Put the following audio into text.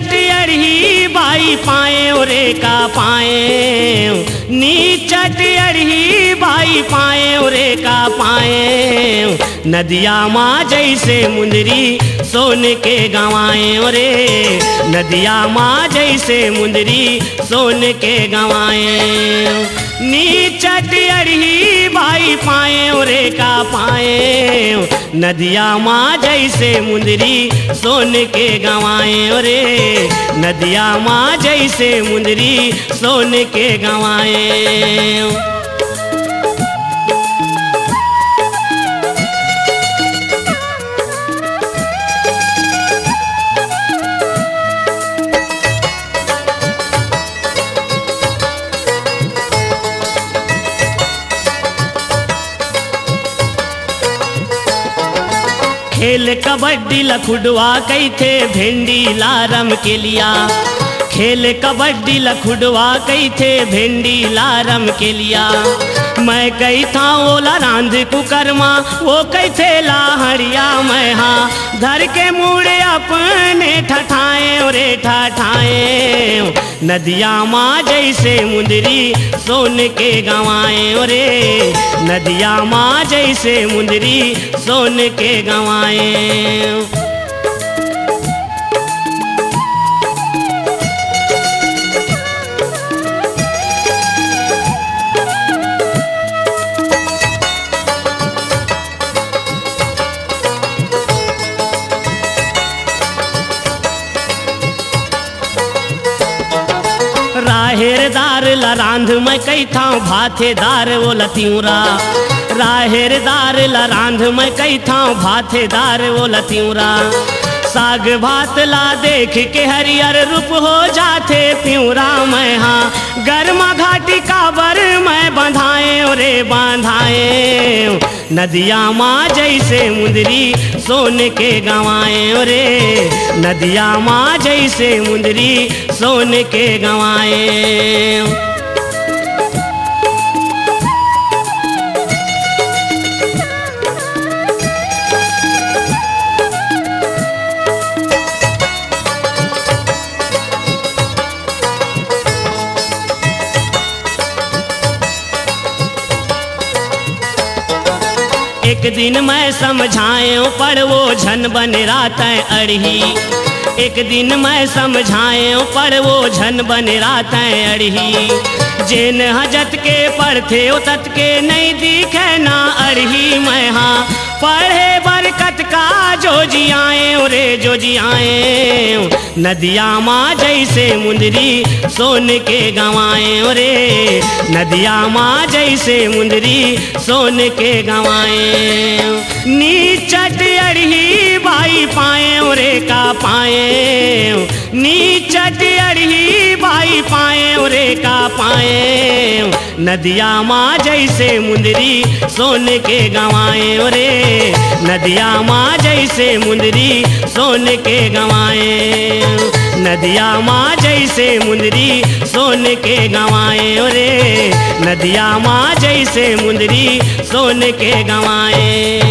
नीचट अड़ही बाई पाए ओरे का पाए, नीचट अड़ही बाई पाए ओरे का पाए। नदिया माँ जैसे मुंदरी सोन के गंवाए ओरे, नदिया माँ जैसे मुंदरी सोन के गंवाए। नीचट अड़ही बाई पाए ओरे का पाए, नदिया माँ जैसे मुंदरी सोन के गंवाए ओरे, नदिया माँ जैसे मुंदरी सोन के गंवाए। खेल कबड्डी लखुडवा कई थे भिंडी लारम के लिया, खेल कबड्डी लखुडवा कई थे भिंडी लारम के लिया। मैं कही था ओला रांध कुकरमा, वो कही थे लाहड़िया। मैं हाँ धर के मुड़े अपने ठठाए ओरे ठठाए। नदिया माँ जैसे मुंदरी सोन के गंवाए ओरे, नदिया माँ जैसे मुंदरी सोन के गंवाए। राहेरदार ला रांध मैं कही था भाथेदार वो लतियूरा, राहेरदार ला रांध मैं कही था भाथेदार वो लतियूरा। साग भात ला देख के हरियर रूप हो जाते प्यूरा। मैं हाँ गर्मा घाटी का बर मैं बंधाए ओरे बंधाए। नदिया माँ जैसे मुंदरी सोन के गंवाए ओरे, नदिया माँ जैसे मुंदरी सोन के गंवाए। एक दिन मैं समझाए पर वो झन बन रात अड़ही, एक दिन मैं समझाए पर वो झन बन रात अड़ही। जेन हजत के पढ़ते तत के नहीं दिखे ना अड़ही। मैं हाँ पढ़े बरकत का जो जियाए ओरे जो जियाए। नदिया माँ जैसे मुंदरी सोन के गंवाए ओरे, नदिया माँ जैसे मुंदरी सोन के गंवाए। नीचट अड़ही बाई पाए ओरे का पाए, नीचट अड़ही बाई पाए ओरे का पाए। नदिया माँ जैसे मुंदरी सोन के गंवाए ओरे, नदिया माँ जैसे मुंदरी सोन के गंवाए। नदिया माँ जैसे मुंदरी सोन के गंवाए ओरे, नदिया माँ जैसे मुंदरी सोन के गंवाए।